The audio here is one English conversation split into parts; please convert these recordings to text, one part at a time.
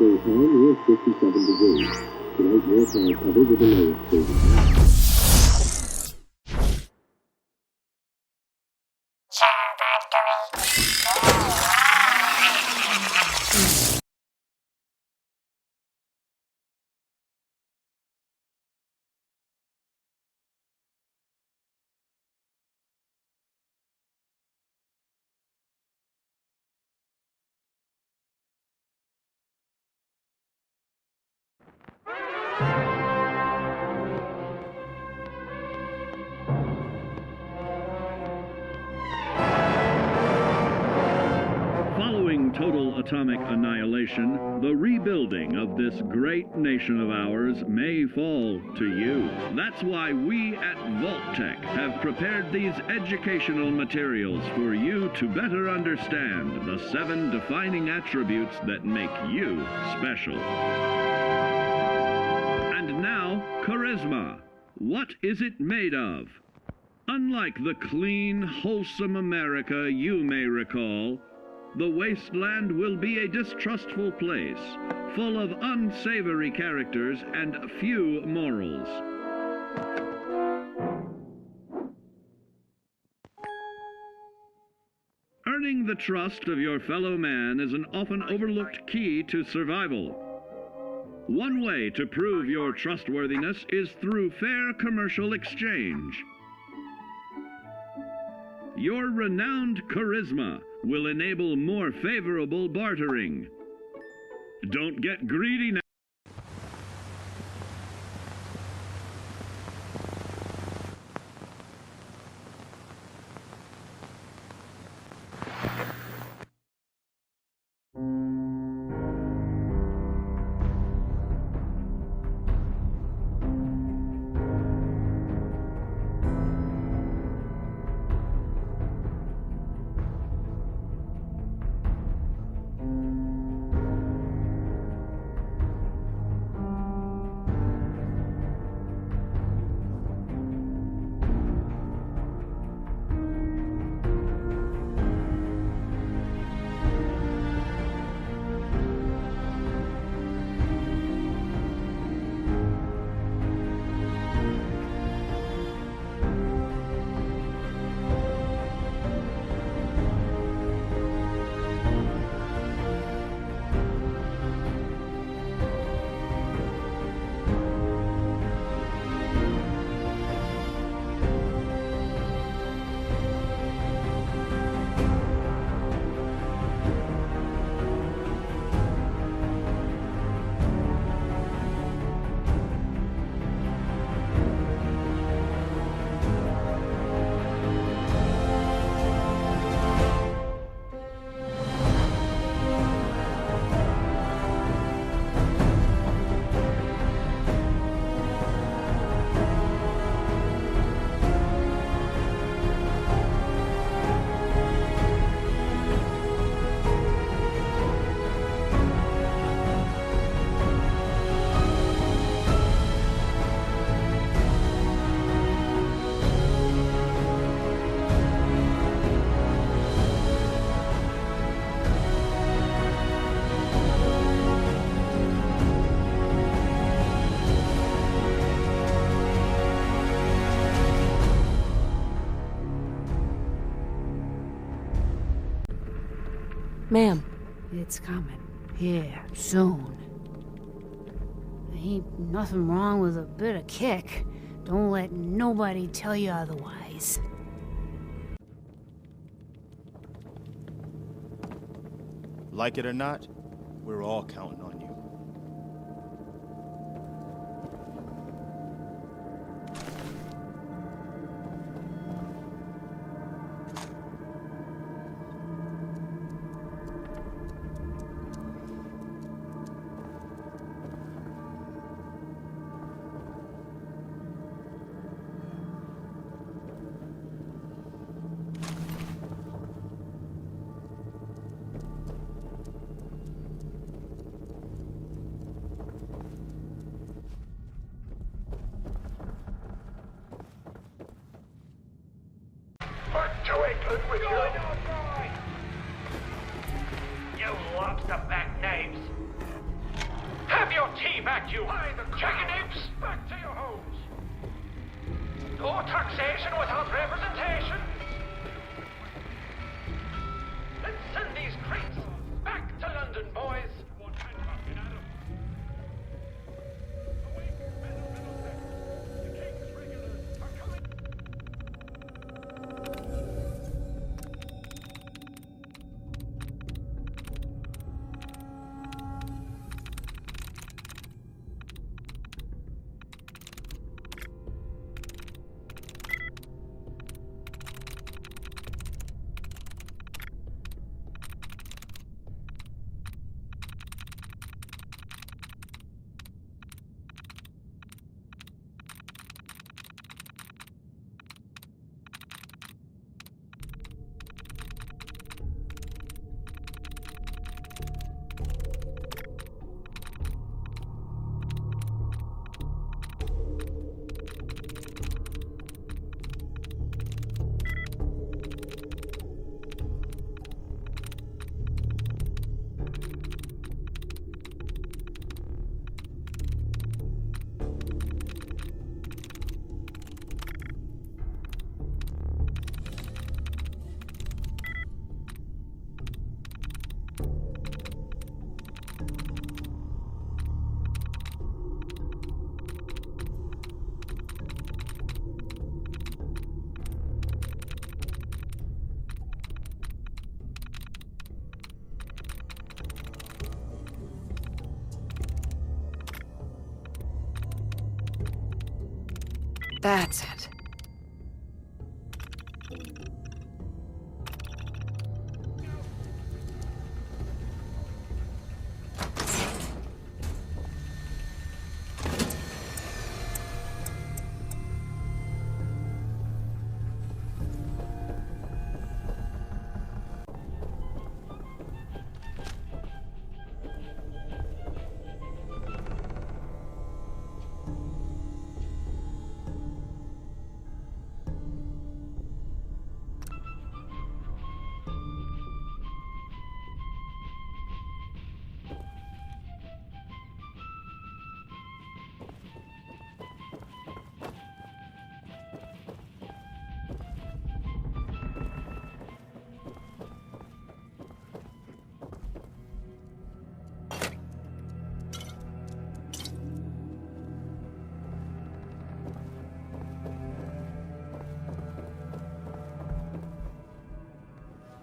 Today high near 57 degrees. Tonight more cloud cover with the lowest 30. Following total atomic annihilation, the rebuilding of this great nation of ours may fall to you. That's why we at Vault-Tec have prepared these educational materials for you to better understand the 7 defining attributes that make you special. And now, charisma. What is it made of? Unlike the clean, wholesome America you may recall, the wasteland will be a distrustful place, full of unsavory characters and few morals. Earning the trust of your fellow man is an often overlooked key to survival. One way to prove your trustworthiness is through fair commercial exchange. Your renowned charisma will enable more favorable bartering. Don't get greedy now. Ma'am. It's coming. Here, soon. Ain't nothing wrong with a bit of kick. Don't let nobody tell you otherwise. Like it or not, we're all counting on you. You lobster-back knaves! Have your tea back, you chicken apes! Back to your homes! No taxation without representation! Let's send these crates back to London, boys! That's it.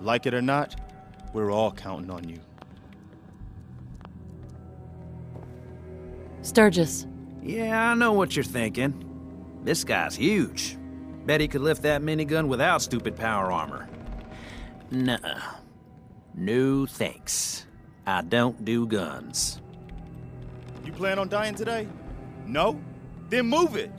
Like it or not, we're all counting on you. Sturgis. Yeah, I know what you're thinking. This guy's huge. Bet he could lift that minigun without stupid power armor. Nuh-uh. No thanks. I don't do guns. You plan on dying today? No? Then move it!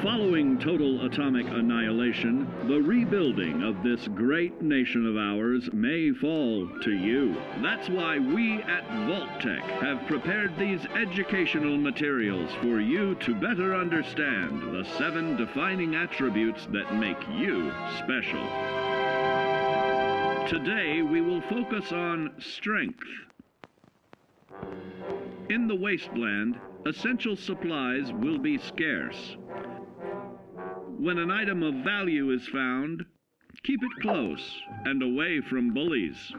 Following total atomic annihilation, the rebuilding of this great nation of ours may fall to you. That's why we at Vault-Tec have prepared these educational materials for you to better understand the 7 defining attributes that make you special. Today, we will focus on strength. In the wasteland, essential supplies will be scarce. When an item of value is found, keep it close and away from bullies.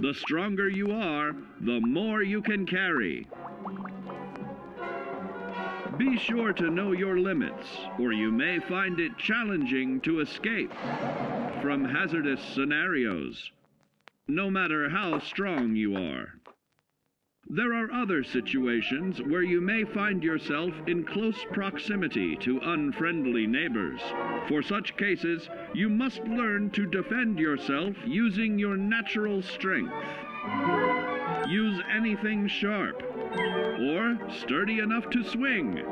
The stronger you are, the more you can carry. Be sure to know your limits, or you may find it challenging to escape from hazardous scenarios, no matter how strong you are. There are other situations where you may find yourself in close proximity to unfriendly neighbors. For such cases, you must learn to defend yourself using your natural strength. Use anything sharp or sturdy enough to swing.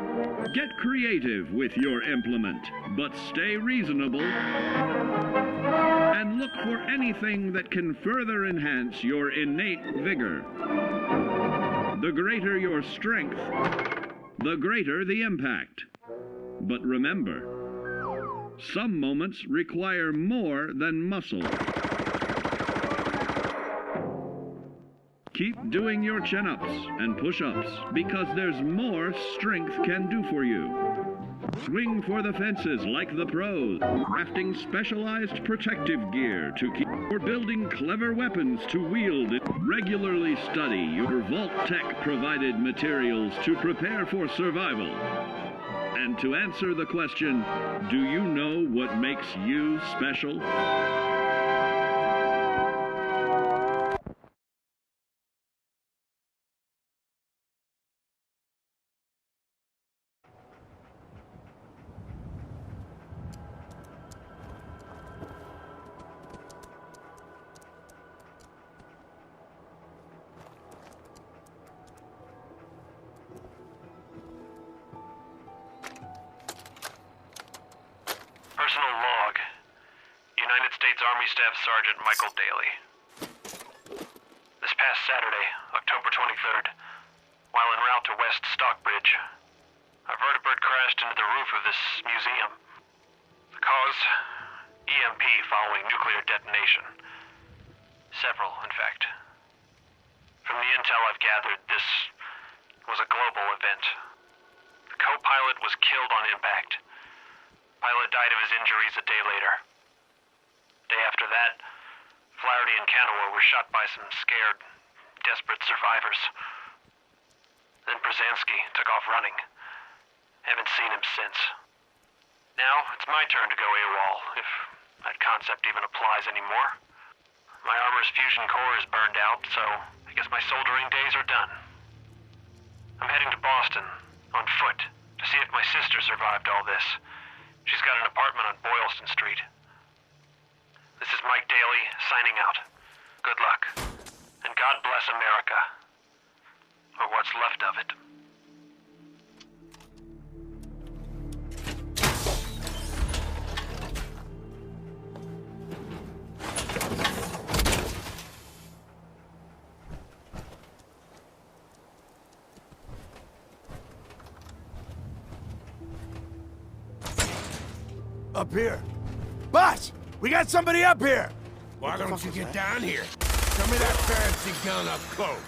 Get creative with your implement, but stay reasonable. And look for anything that can further enhance your innate vigor. The greater your strength, the greater the impact. But remember, some moments require more than muscle. Keep doing your chin-ups and push-ups because there's more strength can do for you. Swing for the fences like the pros, crafting specialized protective gear to keep, or building clever weapons to wield. Regularly study your Vault-Tec provided materials to prepare for survival. And to answer the question, do you know what makes you special? Personal log. United States Army Staff Sergeant Michael Daly. This past Saturday, October 23rd, while en route to West Stockbridge, a vertibird crashed into the roof of this museum. The cause? EMP following nuclear detonation. Several, in fact. From the intel I've gathered, this was a global event. The co-pilot was killed on impact. Pilot died of his injuries a day later. Day after that, Flaherty and Canower were shot by some scared, desperate survivors. Then Brzezinski took off running. Haven't seen him since. Now, it's my turn to go AWOL, if that concept even applies anymore. My armor's fusion core is burned out, so I guess my soldering days are done. I'm heading to Boston, on foot, to see if my sister survived all this. She's got an apartment on Boylston Street. This is Mike Daly, signing out. Good luck. And God bless America. Or what's left of it. Up here. Boss! We got somebody up here! Why don't you get down here? Show me that fancy gun up close.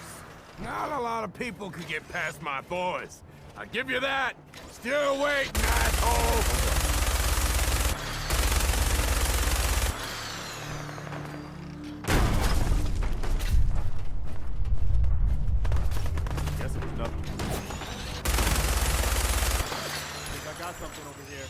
Not a lot of people could get past my boys. I'll give you that. Still waiting, asshole! Guess it was nothing. I think I got something over here.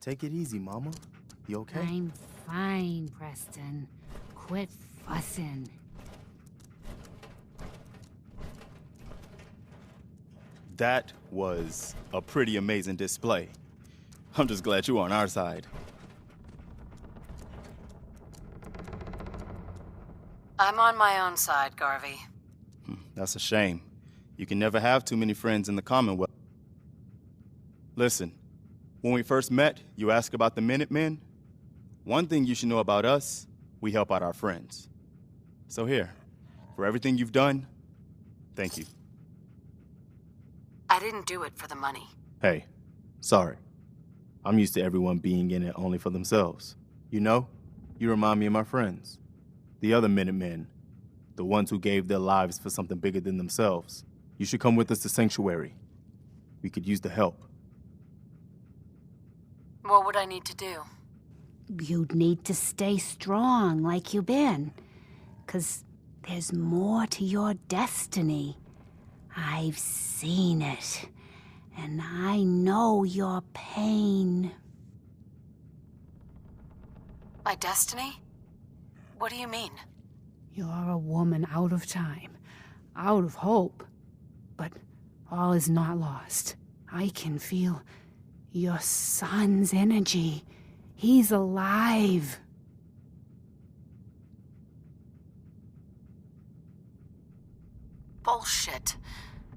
Take it easy, Mama. You okay? I'm fine, Preston. Quit fussing. That was a pretty amazing display. I'm just glad you're on our side. I'm on my own side, Garvey. That's a shame. You can never have too many friends in the Commonwealth. Listen, when we first met, you asked about the Minutemen. One thing you should know about us, we help out our friends. So here, for everything you've done, thank you. I didn't do it for the money. Hey, sorry. I'm used to everyone being in it only for themselves. You know, you remind me of my friends. The other Minutemen. The ones who gave their lives for something bigger than themselves. You should come with us to Sanctuary. We could use the help. What would I need to do? You'd need to stay strong like you've been. 'Cause there's more to your destiny. I've seen it. And I know your pain. My destiny? What do you mean? You're a woman out of time, out of hope. But all is not lost. I can feel your son's energy. He's alive. Bullshit.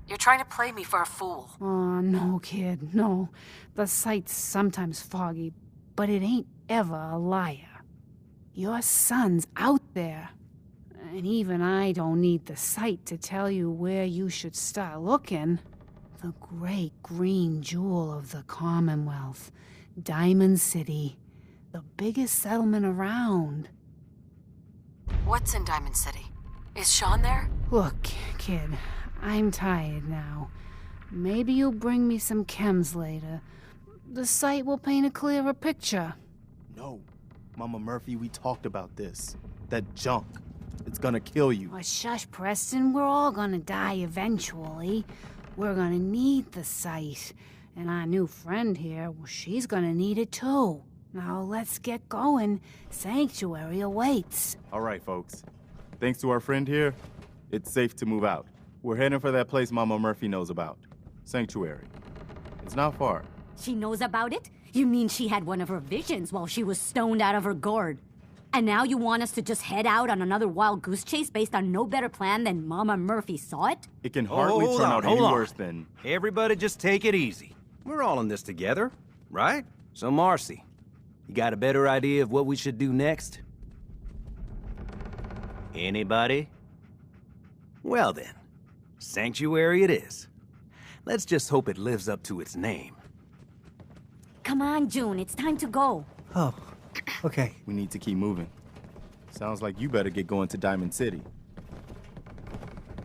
You're trying to play me for a fool. Oh, no, kid, no. The sight's sometimes foggy, but it ain't ever a liar. Your son's out there. And even I don't need the sight to tell you where you should start looking. The great green jewel of the Commonwealth, Diamond City, the biggest settlement around. What's in Diamond City? Is Sean there? Look, kid, I'm tired now. Maybe you'll bring me some chems later. The sight will paint a clearer picture. No, Mama Murphy, we talked about this. That junk. It's gonna kill you. Oh, shush, Preston. We're all gonna die eventually. We're gonna need the sight. And our new friend here, well, she's gonna need it too. Now let's get going. Sanctuary awaits. All right, folks. Thanks to our friend here, it's safe to move out. We're heading for that place Mama Murphy knows about. Sanctuary. It's not far. She knows about it? You mean she had one of her visions while she was stoned out of her gourd? And now you want us to just head out on another wild goose chase based on no better plan than Mama Murphy saw it? It can hardly turn out any worse than... Everybody just take it easy. We're all in this together, right? So Marcy, you got a better idea of what we should do next? Anybody? Well then, Sanctuary it is. Let's just hope it lives up to its name. Come on, June, it's time to go. Oh, okay. We need to keep moving. Sounds like you better get going to Diamond City.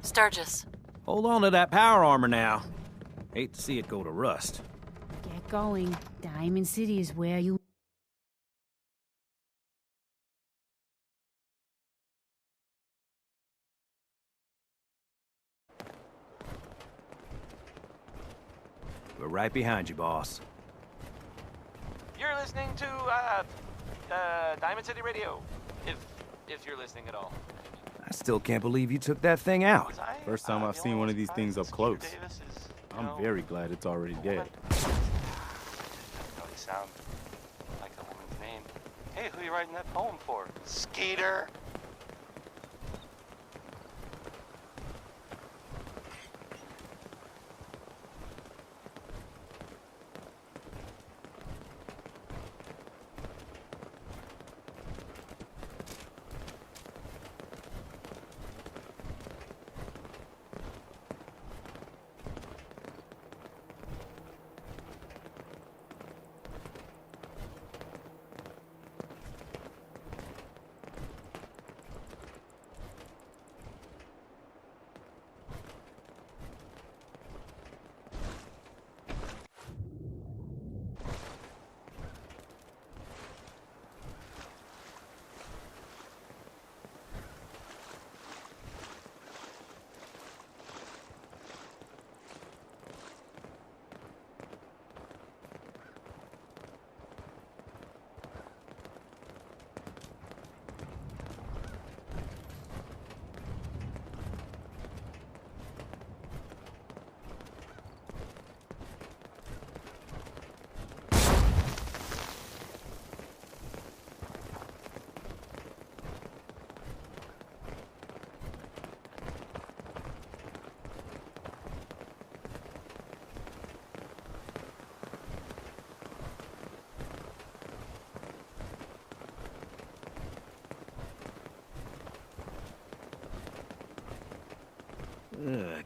Sturgis. Hold on to that power armor now. Hate to see it go to rust. Get going. Diamond City is where you... We're right behind you, boss. You're listening to, Diamond City Radio. If you're listening at all. I still can't believe you took that thing out. First time I've seen one of these things up close. I'm very glad it's already dead. Doesn't really sound like a woman's name. Hey, who are you writing that poem for? Skeeter?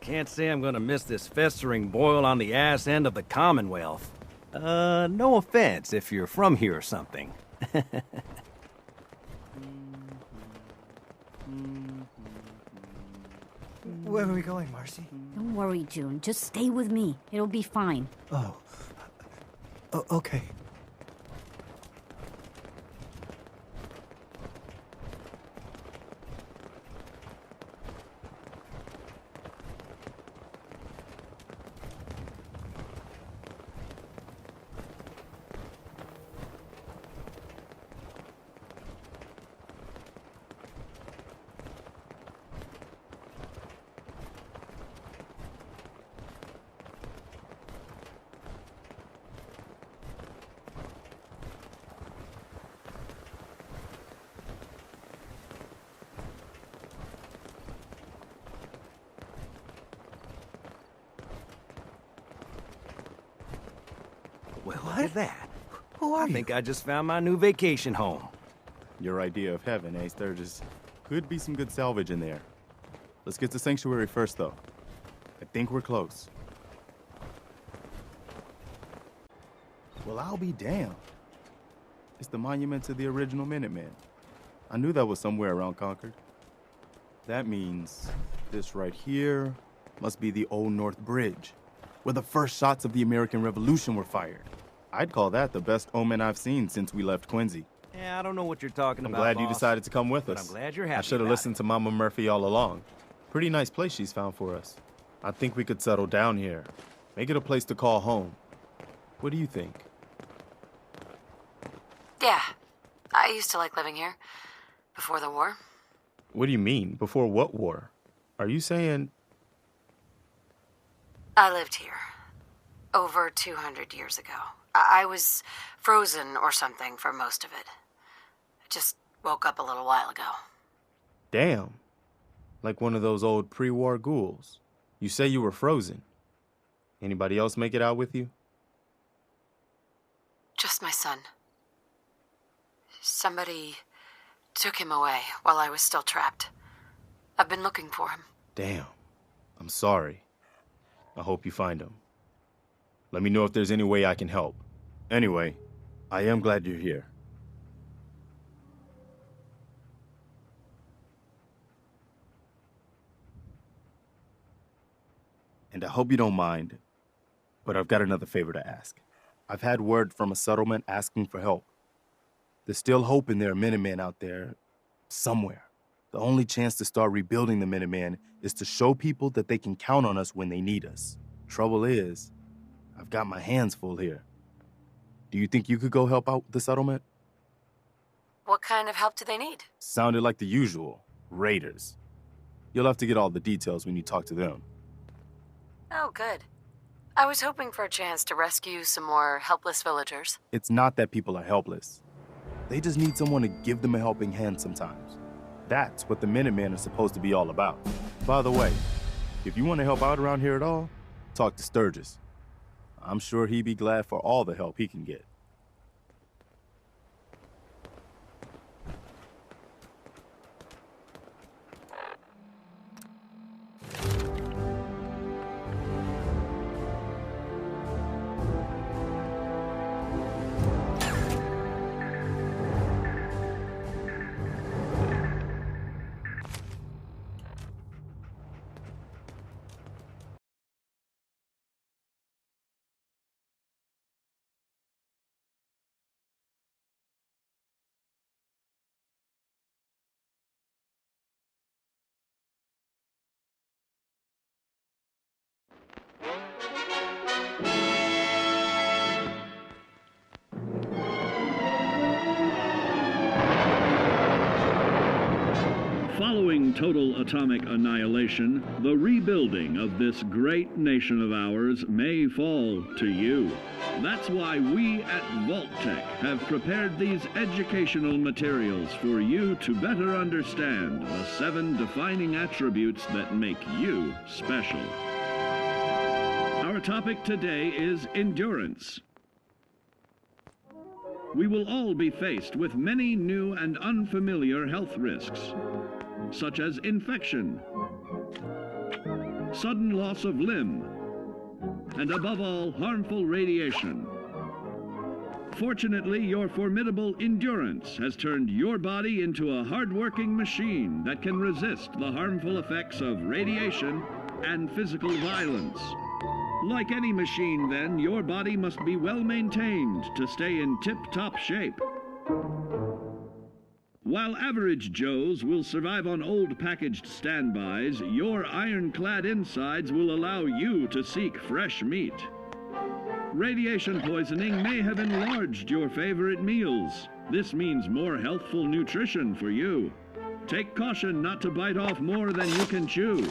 Can't say I'm gonna miss this festering boil on the ass end of the Commonwealth. No offense if you're from here or something. Where are we going, Marcy? Don't worry, June. Just stay with me. It'll be fine. Oh. Okay. Well, look at that. Who are I you? think I just found my new vacation home. Your idea of heaven, eh, Sturgis? Could be some good salvage in there. Let's get to Sanctuary first, though. I think we're close. Well, I'll be damned. It's the monument to the original Minutemen. I knew that was somewhere around Concord. That means this right here must be the Old North Bridge, where the first shots of the American Revolution were fired. I'd call that the best omen I've seen since we left Quincy. Yeah, I don't know what you're talking I'm about, glad you boss, decided to come with but us. I'm glad you're happy I should have about listened to Mama Murphy all along. Pretty nice place she's found for us. I think we could settle down here. Make it a place to call home. What do you think? Yeah, I used to like living here. Before the war. What do you mean? Before what war? Are you saying... I lived here. Over 200 years ago. I was frozen or something for most of it. I just woke up a little while ago. Damn. Like one of those old pre-war ghouls. You say you were frozen. Anybody else make it out with you? Just my son. Somebody took him away while I was still trapped. I've been looking for him. Damn. I'm sorry. I hope you find him. Let me know if there's any way I can help. Anyway, I am glad you're here. And I hope you don't mind, but I've got another favor to ask. I've had word from a settlement asking for help. There's still hope in there are Minutemen out there somewhere. The only chance to start rebuilding the Minutemen is to show people that they can count on us when they need us. Trouble is, I've got my hands full here. Do you think you could go help out the settlement? What kind of help do they need? Sounded like the usual. Raiders. You'll have to get all the details when you talk to them. Oh, good. I was hoping for a chance to rescue some more helpless villagers. It's not that people are helpless. They just need someone to give them a helping hand sometimes. That's what the Minutemen are supposed to be all about. By the way, if you want to help out around here at all, talk to Sturgis. I'm sure he'd be glad for all the help he can get. Following total atomic annihilation, the rebuilding of this great nation of ours may fall to you. That's why we at Vault-Tec have prepared these educational materials for you to better understand the 7 defining attributes that make you special. Our topic today is endurance. We will all be faced with many new and unfamiliar health risks, such as infection, sudden loss of limb, and above all, harmful radiation. Fortunately, your formidable endurance has turned your body into a hard-working machine that can resist the harmful effects of radiation and physical violence. Like any machine, then, your body must be well maintained to stay in tip-top shape. While average Joes will survive on old packaged standbys, your ironclad insides will allow you to seek fresh meat. Radiation poisoning may have enlarged your favorite meals. This means more healthful nutrition for you. Take caution not to bite off more than you can chew.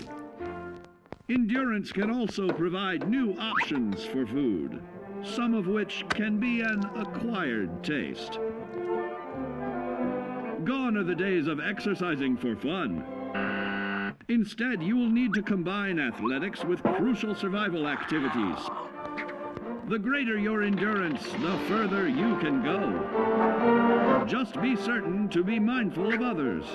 Endurance can also provide new options for food, some of which can be an acquired taste. Gone are the days of exercising for fun. Instead, you will need to combine athletics with crucial survival activities. The greater your endurance, the further you can go. Just be certain to be mindful of others.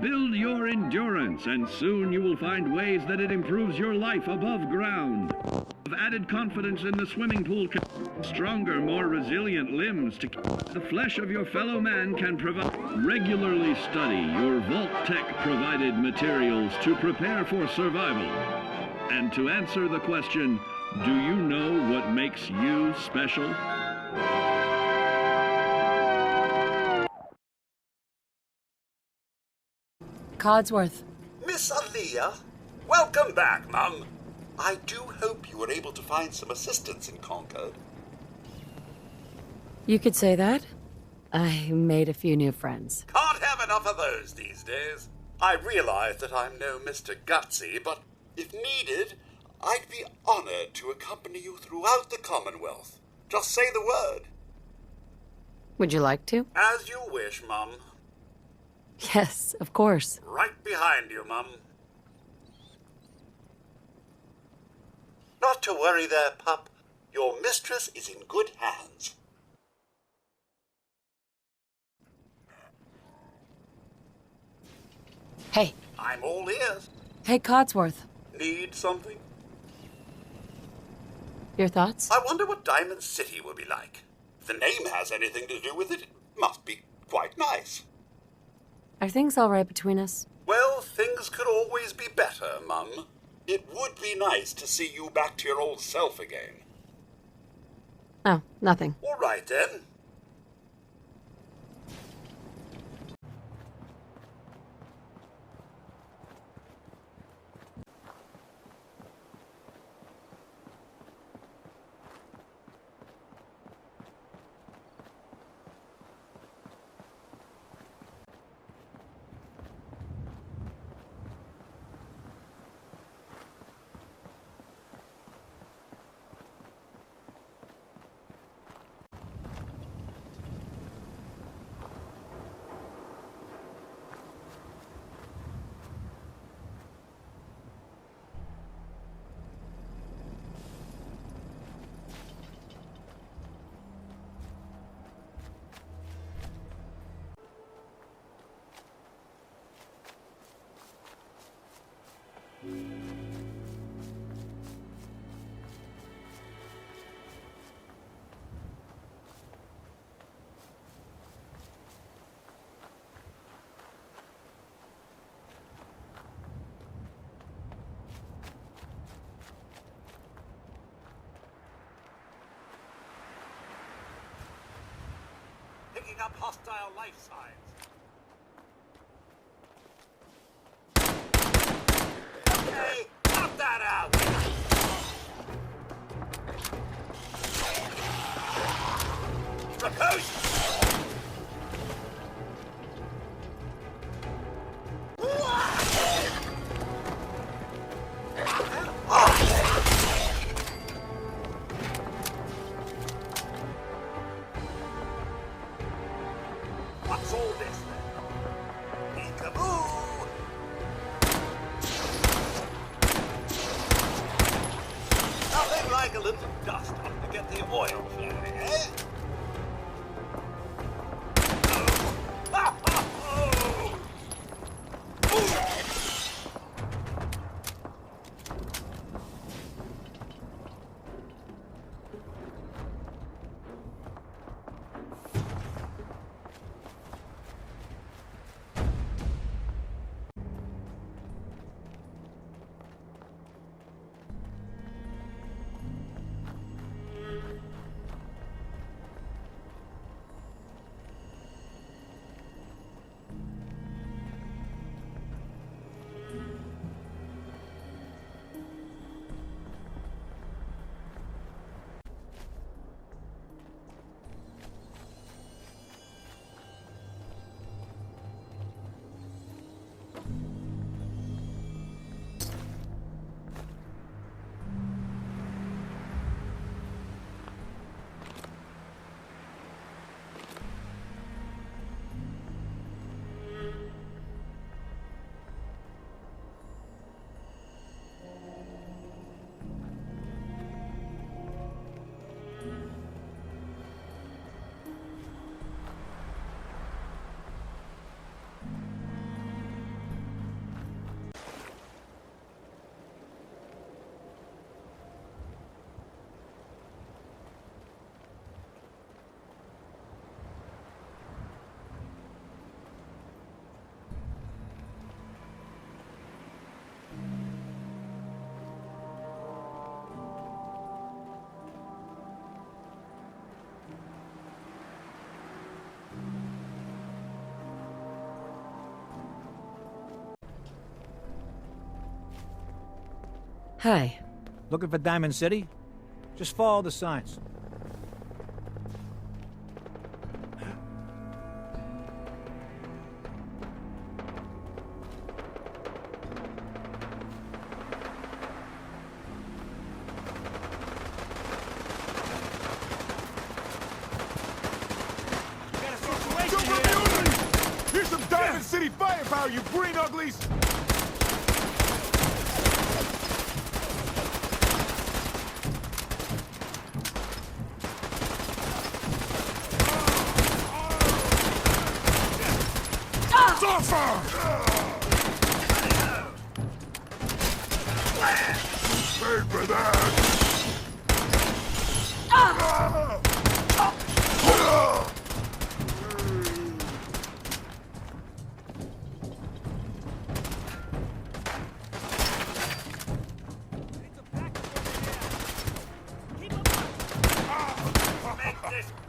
Build your endurance, and soon you will find ways that it improves your life above ground. Have added confidence in the swimming pool, stronger, more resilient limbs to the flesh of your fellow man can provide. Regularly study your Vault-Tec provided materials to prepare for survival. And to answer the question, do you know what makes you special? Codsworth. Miss Aaliyah, welcome back, Mum. I do hope you were able to find some assistance in Concord. You could say that. I made a few new friends. Can't have enough of those these days. I realize that I'm no Mr. Gutsy, but if needed, I'd be honored to accompany you throughout the Commonwealth. Just say the word. Would you like to? As you wish, Mum. Yes, of course. Right behind you, Mum. Not to worry there, pup. Your mistress is in good hands. Hey. I'm all ears. Hey, Codsworth. Need something? Your thoughts? I wonder what Diamond City will be like. If the name has anything to do with it, it must be quite nice. Are things all right between us? Well, things could always be better, Mum. It would be nice to see you back to your old self again. Oh, nothing. All right, then. Picking up hostile life signs. Okay, cut that out! Precaution! What's all this then? Peekaboo! Nothing like a little dust up to get the oil flowing, eh? Hi. Looking for Diamond City? Just follow the signs. Here's some Diamond City firepower, you green uglies! Pay for that!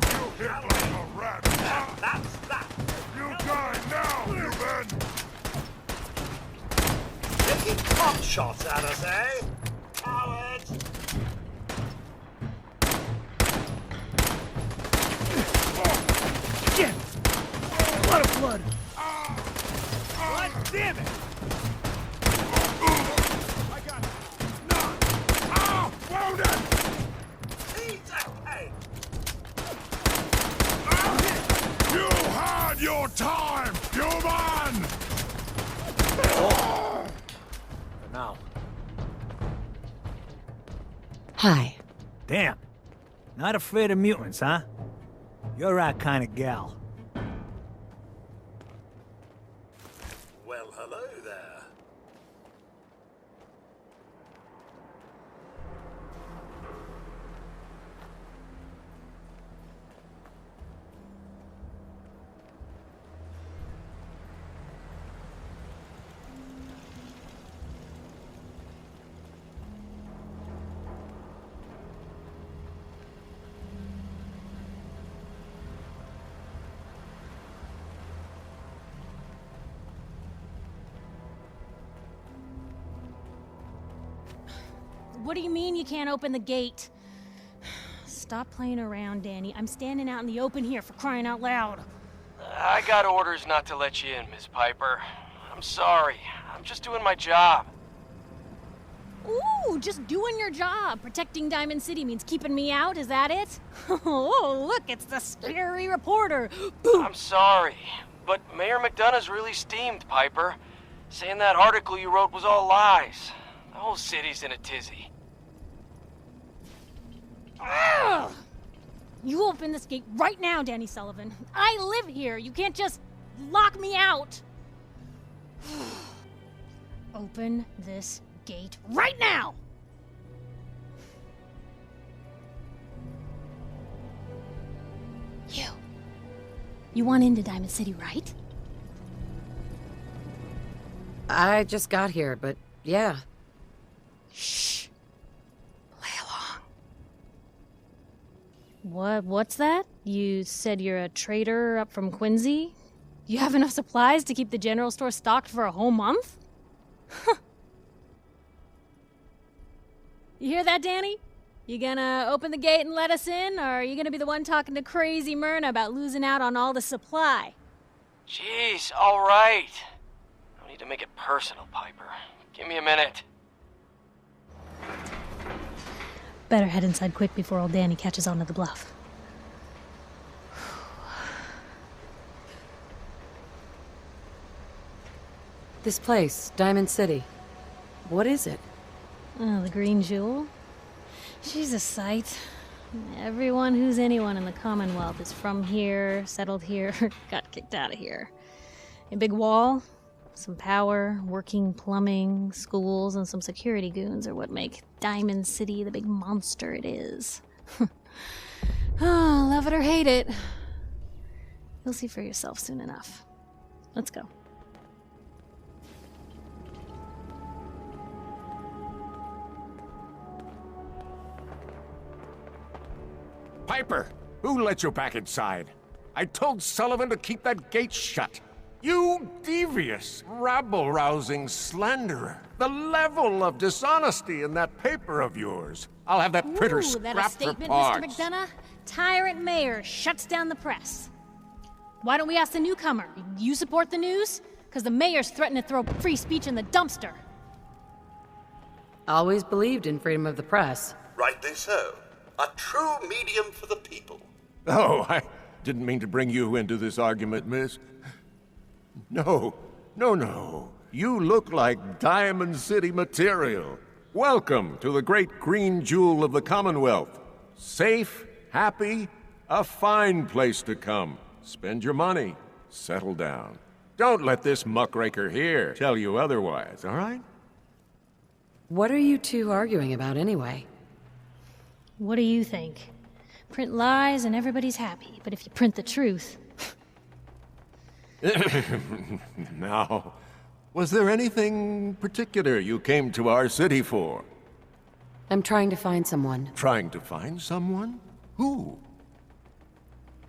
You hit like a rat! That's that! You die now, you men! Taking pot shots at us, eh? Cowards! Shit! A lot of blood! God damn it! I got none! Ah! Wounded! You had your time, human! For now. Hi. Damn. Not afraid of mutants, huh? You're that kind of gal. Well, hello there. What do you mean you can't open the gate? Stop playing around, Danny. I'm standing out in the open here, for crying out loud. I got orders not to let you in, Miss Piper. I'm sorry. I'm just doing my job. Ooh, just doing your job. Protecting Diamond City means keeping me out, is that it? Oh, look, it's the scary reporter. Boom. I'm sorry, but Mayor McDonough's really steamed, Piper. Saying that article you wrote was all lies. The whole city's in a tizzy. Ugh. You open this gate right now, Danny Sullivan. I live here. You can't just lock me out. Open this gate right now! You want into Diamond City, right? I just got here, but yeah. Shh. Play along. What's that? You said you're a trader up from Quincy? You have enough supplies to keep the general store stocked for a whole month? You hear that, Danny? You gonna open the gate and let us in, or are you gonna be the one talking to crazy Myrna about losing out on all the supply? Jeez, all right. No need to make it personal, Piper. Give me a minute. Better head inside quick before old Danny catches on to the bluff. This place, Diamond City. What is it? Oh, the Green Jewel? She's a sight. Everyone who's anyone in the Commonwealth is from here, settled here, got kicked out of here. A big wall, some power, working plumbing, schools, and some security goons are what make Diamond City the big monster it is. Oh, love it or hate it. You'll see for yourself soon enough. Let's go. Piper, who let you back inside? I told Sullivan to keep that gate shut. You devious, rabble-rousing slanderer. The level of dishonesty in that paper of yours. I'll have that printer Ooh, that a scrapped for statement, parts. Mr. McDonough? Tyrant mayor shuts down the press. Why don't we ask the newcomer? You support the news? Because the mayor's threatened to throw free speech in the dumpster. Always believed in freedom of the press. Rightly so. A true medium for the people. Oh, I didn't mean to bring you into this argument, miss. No. You look like Diamond City material. Welcome to the great green jewel of the Commonwealth. Safe, happy, a fine place to come. Spend your money. Settle down. Don't let this muckraker here tell you otherwise, all right? What are you two arguing about anyway? What do you think? Print lies and everybody's happy, but if you print the truth... Now, was there anything particular you came to our city for? I'm trying to find someone. Trying to find someone? Who?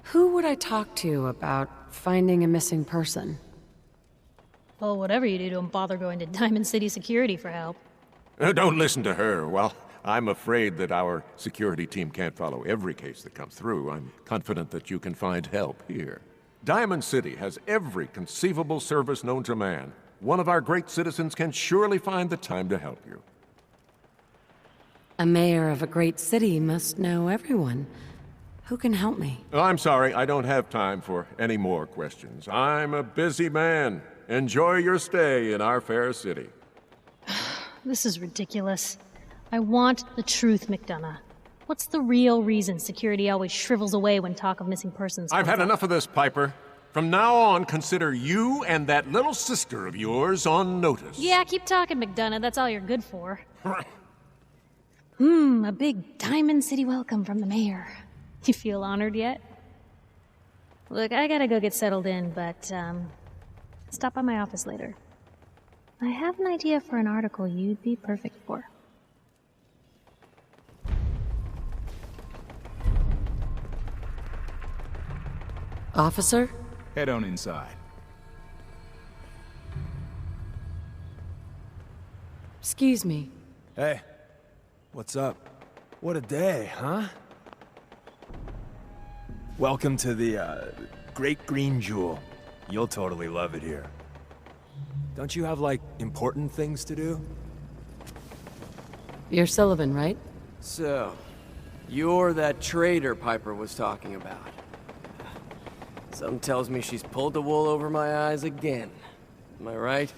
Who would I talk to about finding a missing person? Well, whatever you do, don't bother going to Diamond City Security for help. Don't listen to her. Well, I'm afraid that our security team can't follow every case that comes through. I'm confident that you can find help here. Diamond City has every conceivable service known to man. One of our great citizens can surely find the time to help you. A mayor of a great city must know everyone. Who can help me? Oh, I'm sorry, I don't have time for any more questions. I'm a busy man. Enjoy your stay in our fair city. This is ridiculous. I want the truth, McDonough. What's the real reason security always shrivels away when talk of missing persons I've comes had up? enough of this, Piper. From now on, consider you and that little sister of yours on notice. Yeah, keep talking, McDonough. That's all you're good for. A big Diamond City welcome from the mayor. You feel honored yet? Look, I gotta go get settled in, but, stop by my office later. I have an idea for an article you'd be perfect for. Officer? Head on inside. Excuse me. Hey, what's up? What a day, huh? Welcome to the, Great Green Jewel. You'll totally love it here. Don't you have, like, important things to do? You're Sullivan, right? So, you're that traitor Piper was talking about. Something tells me she's pulled the wool over my eyes again. Am I right?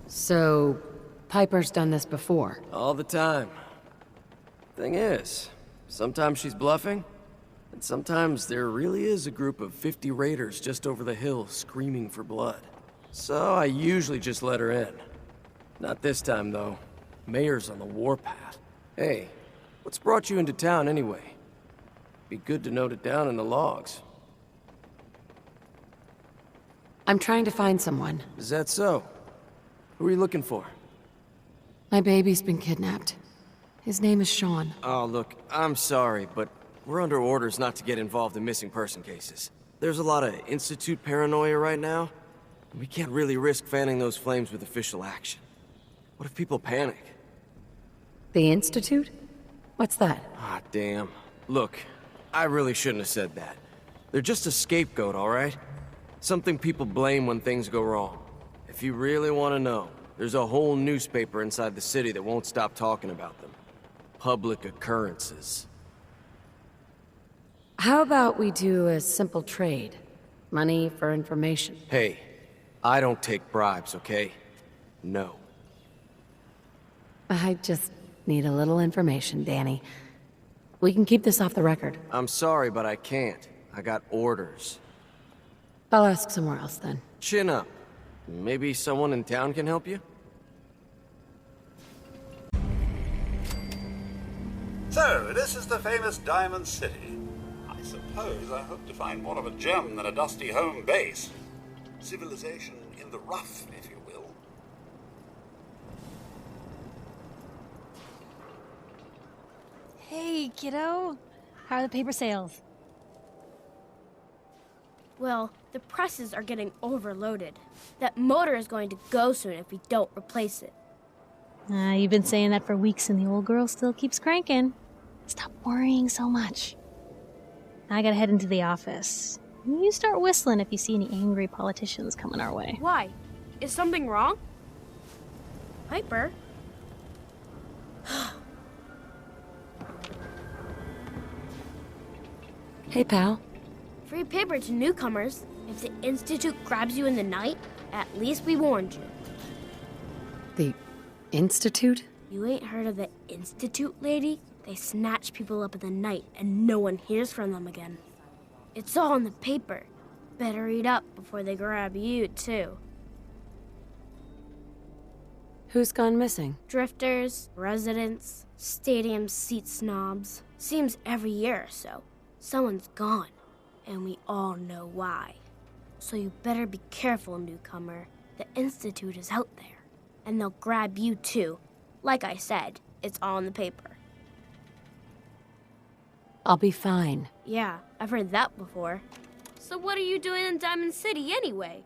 So, Piper's done this before? All the time. Thing is, sometimes she's bluffing, and sometimes there really is a group of 50 raiders just over the hill screaming for blood. So I usually just let her in. Not this time, though. Mayor's on the warpath. Hey, what's brought you into town anyway? Be good to note it down in the logs. I'm trying to find someone. Is that so? Who are you looking for? My baby's been kidnapped. His name is Sean. Oh, look, I'm sorry, but we're under orders not to get involved in missing person cases. There's a lot of Institute paranoia right now. We can't really risk fanning those flames with official action. What if people panic? The Institute? What's that? Ah, damn. Look, I really shouldn't have said that. They're just a scapegoat, all right? Something people blame when things go wrong. If you really want to know, there's a whole newspaper inside the city that won't stop talking about them. Public occurrences. How about we do a simple trade? Money for information. Hey, I don't take bribes, okay? No. I just need a little information, Danny. We can keep this off the record. I'm sorry, but I can't. I got orders. I'll ask somewhere else then. Chin up. Maybe someone in town can help you? So, this is the famous Diamond City. I suppose I hope to find more of a gem than a dusty home base. Civilization in the rough, if you will. Hey, kiddo. How are the paper sales? Well, the presses are getting overloaded. That motor is going to go soon if we don't replace it. You've been saying that for weeks and the old girl still keeps cranking. Stop worrying so much. I gotta head into the office. You start whistling if you see any angry politicians coming our way. Why? Is something wrong? Piper? Hey, pal. Free paper to newcomers. If the Institute grabs you in the night, at least we warned you. The Institute? You ain't heard of the Institute, lady? They snatch people up in the night and no one hears from them again. It's all in the paper. Better read up before they grab you, too. Who's gone missing? Drifters, residents, stadium seat snobs. Seems every year or so, someone's gone. And we all know why. So you better be careful, newcomer. The Institute is out there. And they'll grab you, too. Like I said, it's all in the paper. I'll be fine. Yeah, I've heard that before. So what are you doing in Diamond City anyway?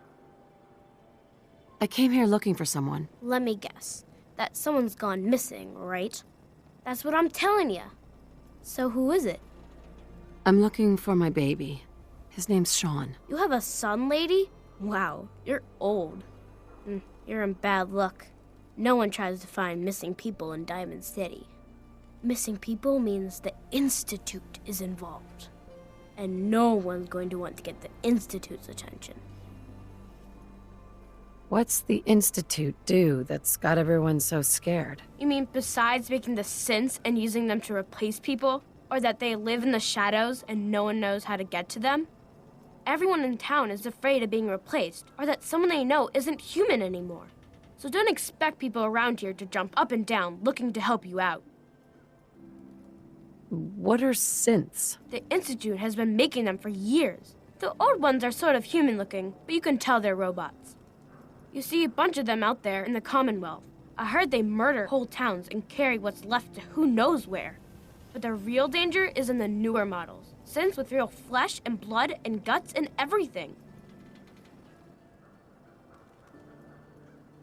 I came here looking for someone. Let me guess. That someone's gone missing, right? That's what I'm telling you. So who is it? I'm looking for my baby. His name's Sean. You have a son, lady? Wow, you're old. You're in bad luck. No one tries to find missing people in Diamond City. Missing people means the Institute is involved. And no one's going to want to get the Institute's attention. What's the Institute do that's got everyone so scared? You mean besides making the synths and using them to replace people? Or that they live in the shadows and no one knows how to get to them? Everyone in town is afraid of being replaced, or that someone they know isn't human anymore. So don't expect people around here to jump up and down looking to help you out. What are synths? The Institute has been making them for years. The old ones are sort of human-looking, but you can tell they're robots. You see a bunch of them out there in the Commonwealth. I heard they murder whole towns and carry what's left to who knows where. But the real danger is in the newer models. Synths with real flesh and blood and guts and everything.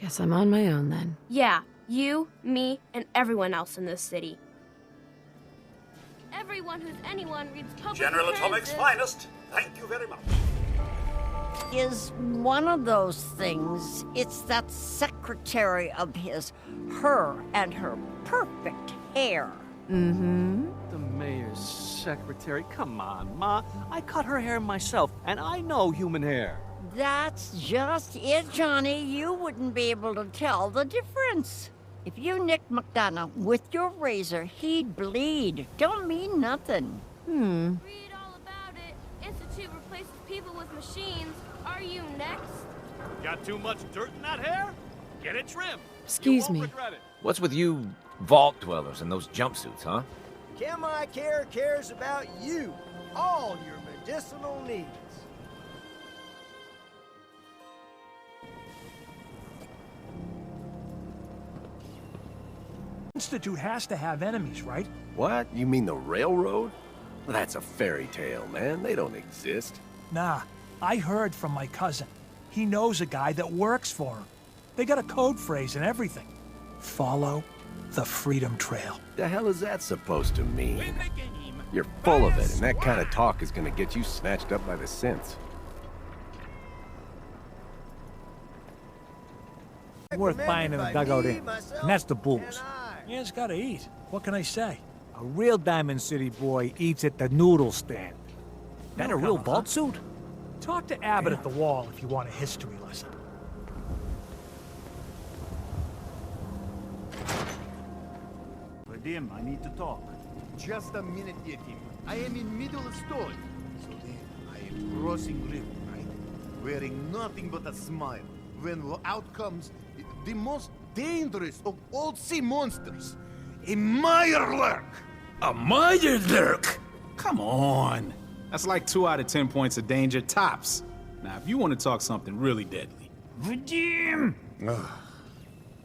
Guess I'm on my own then. Yeah, you, me, and everyone else in this city. Everyone who's anyone reads public General appearances. Atomic's finest. Thank you very much. Is one of those things. It's that secretary of his, her and her perfect hair. Mm-hmm. The mayor's secretary. Come on, Ma. I cut her hair myself, and I know human hair. That's just it, Johnny. You wouldn't be able to tell the difference. If you nicked McDonough with your razor, he'd bleed. Don't mean nothing. Read all about it. Institute replaces people with machines. Are you next? Got too much dirt in that hair? Get it trimmed. Excuse me. What's with you vault dwellers and those jumpsuits, huh? Chemi Care cares about you. All your medicinal needs. Institute has to have enemies, right? What? You mean the railroad? That's a fairy tale, man. They don't exist. Nah, I heard from my cousin. He knows a guy that works for him. They got a code phrase and everything. Follow the Freedom Trail. The hell is that supposed to mean? You're full of it, and that kind of talk is gonna get you snatched up by the synths. Worth buying in the dugout in. And that's the booze. Yeah, it's gotta eat. What can I say? A real Diamond City boy eats at the noodle stand. That a real vault suit? Talk to Abbott at the wall if you want a history lesson. Vadim, I need to talk. Just a minute, Yetim. I am in middle of story. So then, I am crossing river, right? Wearing nothing but a smile. When out comes the most dangerous of all sea monsters, a Mirelurk! A Mirelurk? Come on. That's like 2 out of 10 points of danger tops. Now, if you want to talk something really deadly. Vadim!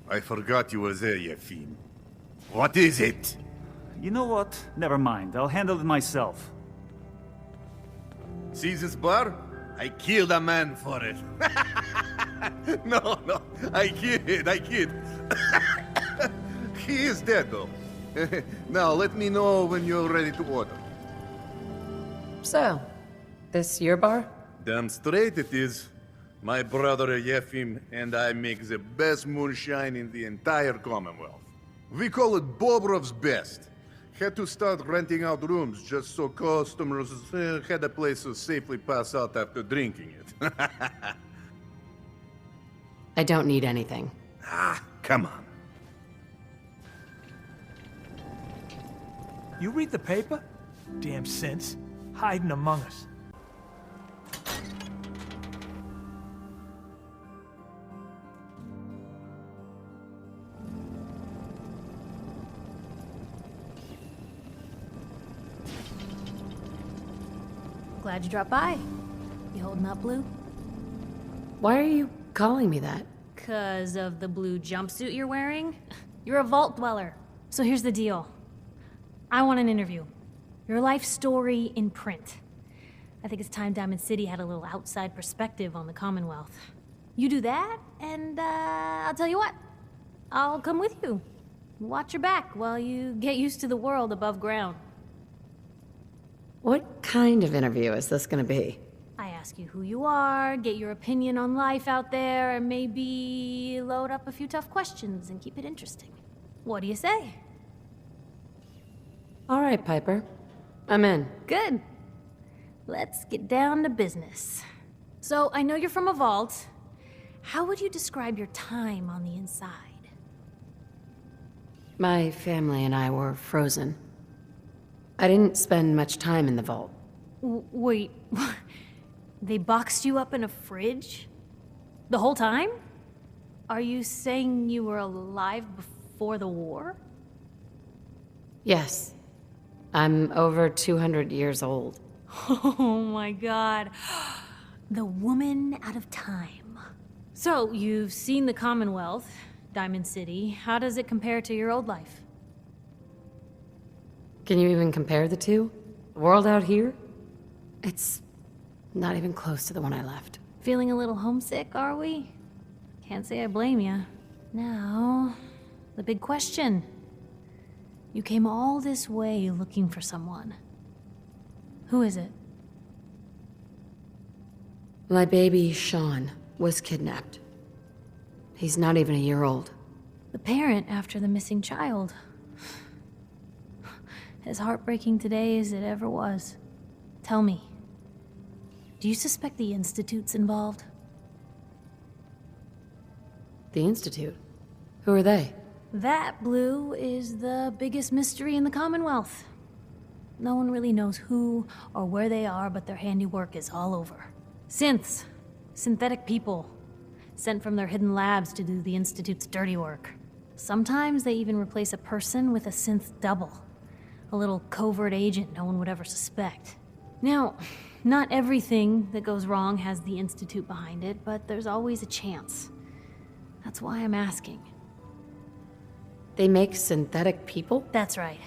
I forgot you were there, Yefim. What is it? You know what? Never mind. I'll handle it myself. See this bar? I killed a man for it. No, I kid. He is dead, though. Now, let me know when you're ready to order. So, this your bar? Damn straight it is. My brother Yefim and I make the best moonshine in the entire Commonwealth. We call it Bobrov's Best. Had to start renting out rooms just so customers had a place to safely pass out after drinking it. I don't need anything. Ah, come on. You read the paper? Damn synths. Hiding among us. Glad you dropped by. You holding up, Blue? Why are you calling me that? 'Cause of the blue jumpsuit you're wearing? You're a vault dweller. So here's the deal. I want an interview. Your life story in print. I think it's time Diamond City had a little outside perspective on the Commonwealth. You do that, and I'll tell you what. I'll come with you. Watch your back while you get used to the world above ground. What kind of interview is this gonna be? I ask you who you are, get your opinion on life out there, and maybe load up a few tough questions and keep it interesting. What do you say? All right, Piper. I'm in. Good. Let's get down to business. So, I know you're from a vault. How would you describe your time on the inside? My family and I were frozen. I didn't spend much time in the vault. Wait, they boxed you up in a fridge? The whole time? Are you saying you were alive before the war? Yes. I'm over 200 years old. Oh my god. The woman out of time. So, you've seen the Commonwealth, Diamond City. How does it compare to your old life? Can you even compare the two? The world out here? It's not even close to the one I left. Feeling a little homesick, are we? Can't say I blame you. Now, the big question. You came all this way looking for someone. Who is it? My baby, Sean, was kidnapped. He's not even a year old. The parent after the missing child. As heartbreaking today as it ever was. Tell me, do you suspect the Institute's involved? The Institute? Who are they? That, Blue, is the biggest mystery in the Commonwealth. No one really knows who or where they are, but their handiwork is all over. Synths. Synthetic people. Sent from their hidden labs to do the Institute's dirty work. Sometimes they even replace a person with a synth double. A little covert agent no one would ever suspect. Now, not everything that goes wrong has the Institute behind it, but there's always a chance. That's why I'm asking. They make synthetic people? That's right.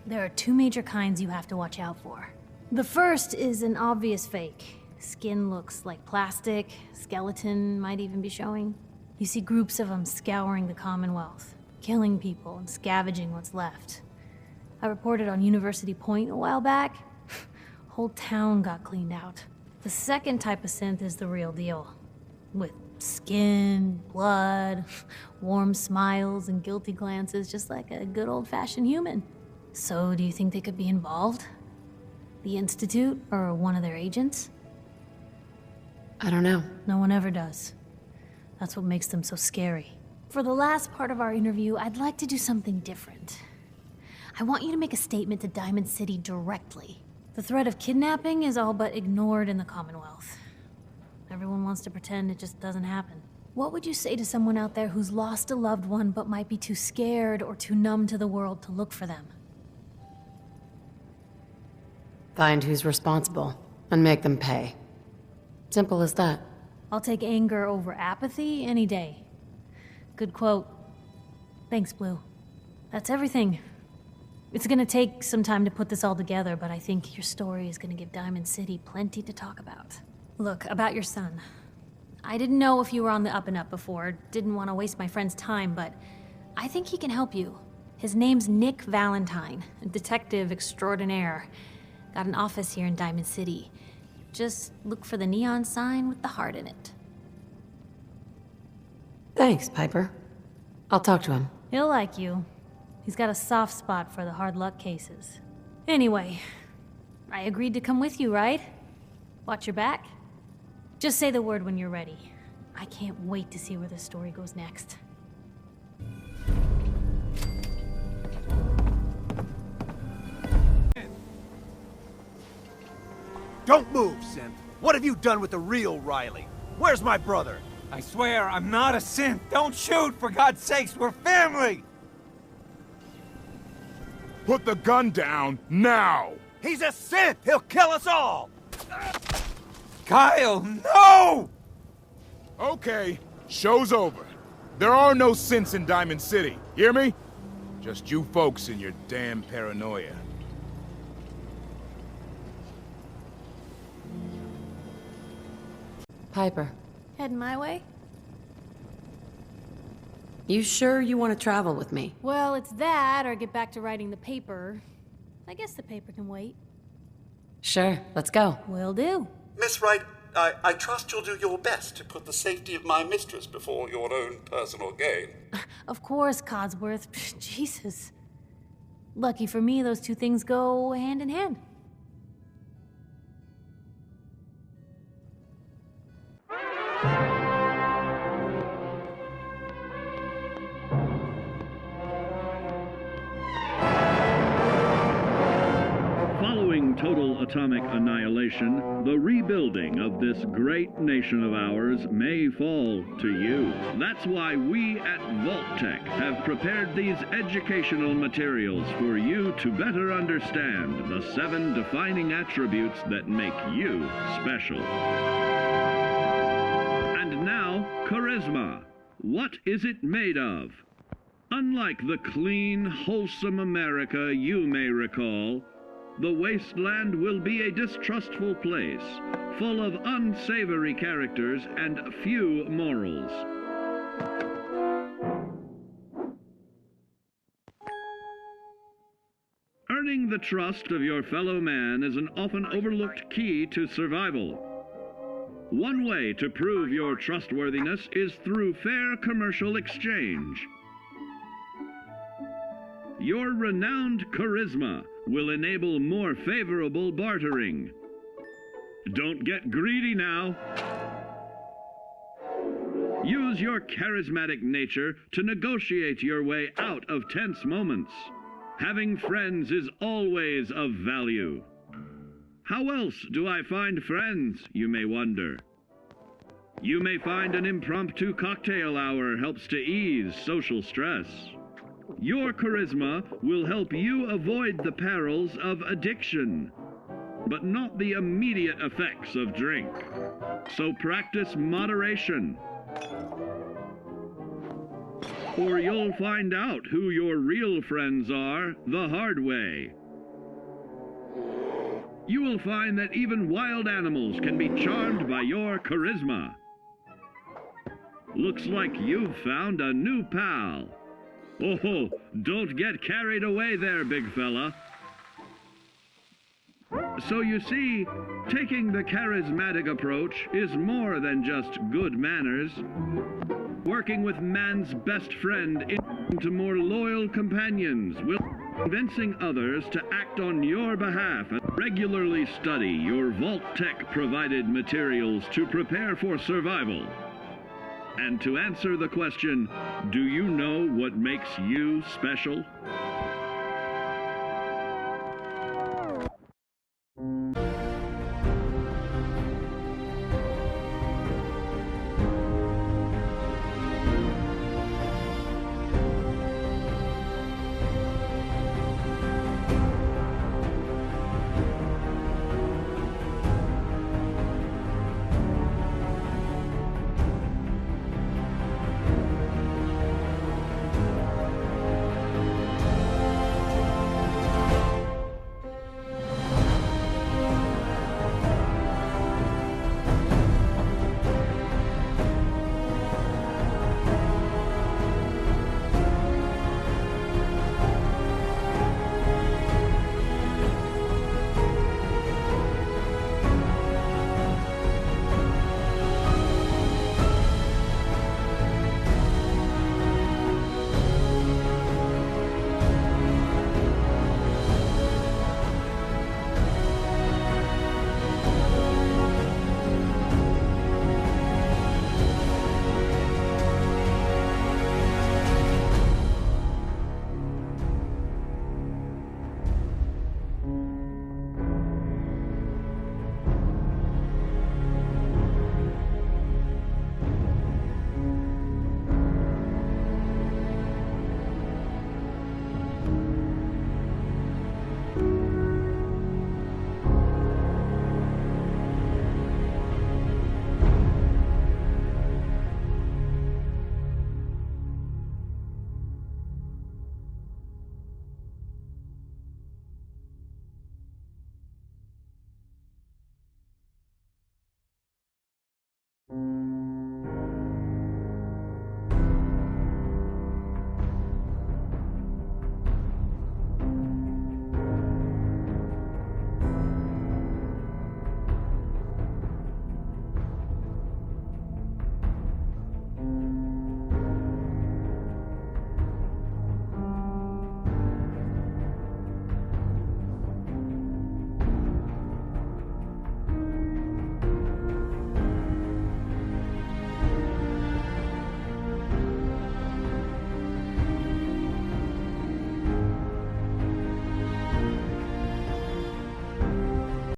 There are two major kinds you have to watch out for. The first is an obvious fake. Skin looks like plastic, skeleton might even be showing. You see groups of them scouring the Commonwealth, killing people and scavenging what's left. I reported on University Point a while back. Whole town got cleaned out. The second type of synth is the real deal. With skin, blood, warm smiles, and guilty glances, just like a good old-fashioned human. So, do you think they could be involved? The Institute, or one of their agents? I don't know. No one ever does. That's what makes them so scary. For the last part of our interview, I'd like to do something different. I want you to make a statement to Diamond City directly. The threat of kidnapping is all but ignored in the Commonwealth. Everyone wants to pretend it just doesn't happen. What would you say to someone out there who's lost a loved one but might be too scared or too numb to the world to look for them? Find who's responsible and make them pay. Simple as that. I'll take anger over apathy any day. Good quote. Thanks, Blue. That's everything. It's gonna take some time to put this all together, but I think your story is gonna give Diamond City plenty to talk about. Look, about your son. I didn't know if you were on the up and up before, didn't want to waste my friend's time, but I think he can help you. His name's Nick Valentine, a detective extraordinaire. Got an office here in Diamond City. Just look for the neon sign with the heart in it. Thanks, Piper. I'll talk to him. He'll like you. He's got a soft spot for the hard luck cases. Anyway, I agreed to come with you, right? Watch your back. Just say the word when you're ready. I can't wait to see where the story goes next. Don't move, Synth. What have you done with the real Riley? Where's my brother? I swear, I'm not a synth. Don't shoot, for God's sakes, we're family! Put the gun down, now! He's a synth! He'll kill us all! Kyle, no! Okay, show's over. There are no synths in Diamond City, hear me? Just you folks and your damn paranoia. Piper, Heading my way? you sure you want to travel with me? Well, it's that, or get back to writing the paper. I guess the paper can wait. Sure, let's go. Will do. Miss Wright, I trust you'll do your best to put the safety of my mistress before your own personal gain. Of course, Codsworth. Jesus. Lucky for me, those two things go hand in hand. Following total atomic annihilation, the rebuilding of this great nation of ours may fall to you. That's why we at Vault-Tec have prepared these educational materials for you to better understand the 7 defining attributes that make you special. And now, charisma. What is it made of? Unlike the clean, wholesome America you may recall, the wasteland will be a distrustful place, full of unsavory characters and few morals. Earning the trust of your fellow man is an often overlooked key to survival. One way to prove your trustworthiness is through fair commercial exchange. Your renowned charisma will enable more favorable bartering. Don't get greedy now. Use your charismatic nature to negotiate your way out of tense moments. Having friends is always of value. How else do I find friends, you may wonder? You may find an impromptu cocktail hour helps to ease social stress. Your charisma will help you avoid the perils of addiction, but not the immediate effects of drink. So practice moderation, or you'll find out who your real friends are the hard way. You will find that even wild animals can be charmed by your charisma. Looks like you've found a new pal. Oh, don't get carried away there, big fella. So you see, taking the charismatic approach is more than just good manners. Working with man's best friend into more loyal companions will convincing others to act on your behalf and regularly study your Vault-Tec provided materials to prepare for survival. And to answer the question, do you know what makes you special?